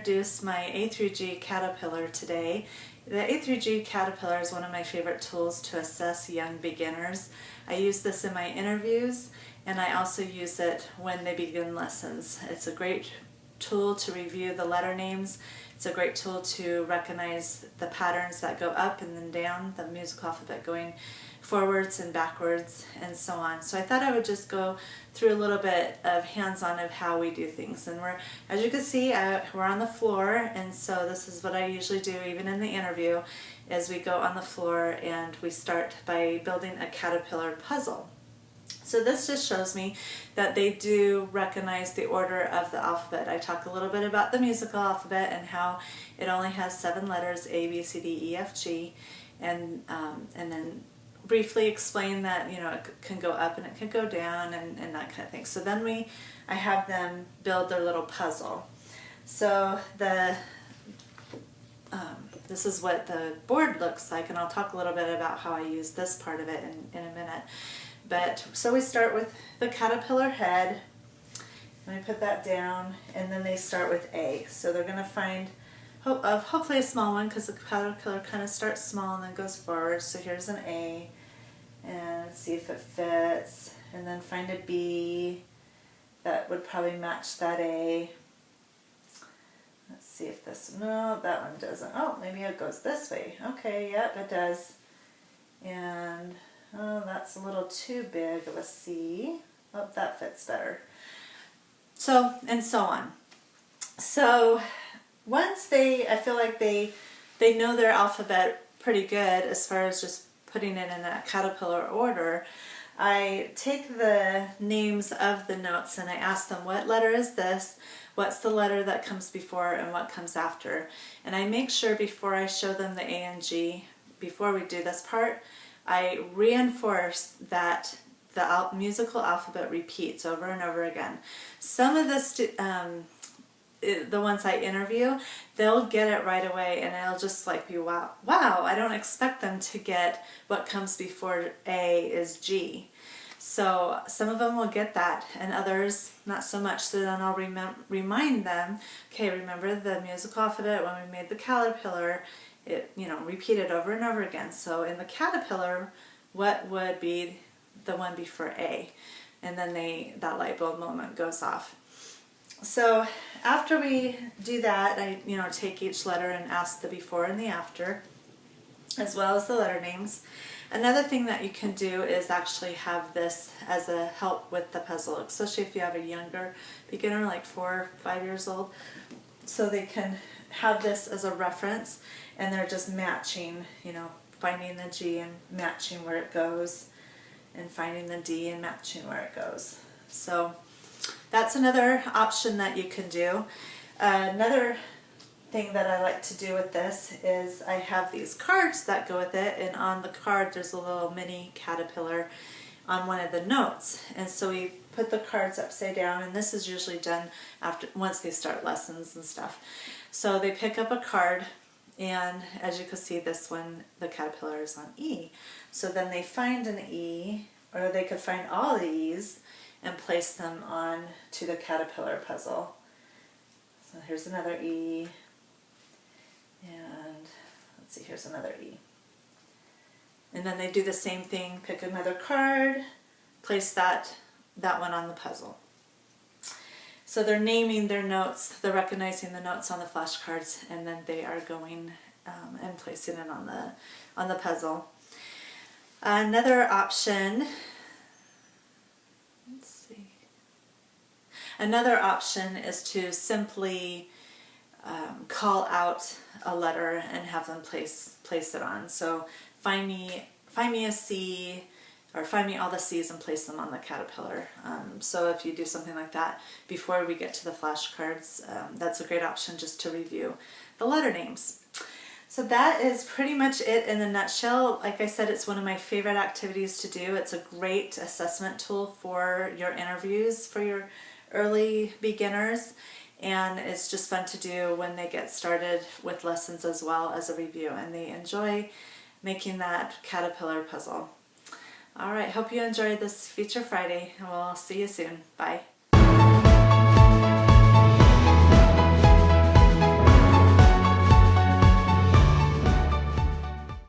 introduce my A through G caterpillar today. The A through G caterpillar is one of my favorite tools to assess young beginners. I use this in my interviews, and I also use it when they begin lessons. It's a great tool to review the letter names. It's a great tool to recognize the patterns that go up and then down, the musical alphabet going forwards and backwards and so on. So I thought I would just go through a little bit of hands-on of how we do things. And as you can see, we're on the floor, and so this is what I usually do even in the interview, is we go on the floor and we start by building a caterpillar puzzle. So this just shows me that they do recognize the order of the alphabet. I talk a little bit about the musical alphabet and how it only has 7 letters, A, B, C, D, E, F, G, and then briefly explain that, you know, it can go up and it can go down and that kind of thing. So then I have them build their little puzzle. So this is what the board looks like, and I'll talk a little bit about how I use this part of it in a minute. But so we start with the caterpillar head, and I put that down, and then they start with A. So they're going to find hopefully a small one, because the caterpillar kind of starts small and then goes forward. So here's an A, and let's see if it fits, and then find a B that would probably match that A. Let's see if no, that one doesn't. Oh, maybe it goes this way. Okay, yep, it does. And oh, that's a little too big of a C. Oh, that fits better. So, and so on. So once I feel like they know their alphabet pretty good as far as just putting it in a caterpillar order, I take the names of the notes and I ask them, what letter is this? What's the letter that comes before and what comes after? And I make sure before I show them the A and G, before we do this part, I reinforce that the musical alphabet repeats over and over again. Some of the ones I interview, they'll get it right away, and it'll just like be wow, I don't expect them to get what comes before A is G. So some of them will get that, and others not so much. So then I'll remind them, okay, remember the musical alphabet when we made the caterpillar, it, you know, repeated over and over again. So in the caterpillar, what would be the one before A? And then that light bulb moment goes off. So after we do that, I take each letter and ask the before and the after, as well as the letter names. Another thing that you can do is actually have this as a help with the puzzle, especially if you have a younger beginner, like 4 or 5 years old. So they can have this as a reference, and they're just matching, finding the G and matching where it goes, and finding the D and matching where it goes. So that's another option that you can do. Another thing that I like to do with this is I have these cards that go with it, and on the card there's a little mini caterpillar on one of the notes. And so we put the cards upside down, and this is usually done once they start lessons and stuff. So they pick up a card, and as you can see, this one, the caterpillar is on E. So then they find an E, or they could find all the E's and place them on to the caterpillar puzzle. So here's another E, and let's see, here's another E. And then they do the same thing, pick another card, place that one on the puzzle. So they're naming their notes, they're recognizing the notes on the flashcards, and then they are going and placing it on the puzzle. Another option, Another option is to simply call out a letter and have them place it on. So find me a C, or find me all the C's and place them on the caterpillar. So if you do something like that before we get to the flashcards, that's a great option just to review the letter names. So that is pretty much it in a nutshell. Like I said, it's one of my favorite activities to do. It's a great assessment tool for your interviews, for your early beginners, and it's just fun to do when they get started with lessons as well as a review, and they enjoy making that caterpillar puzzle. Alright, hope you enjoyed this Feature Friday, and we'll see you soon. Bye.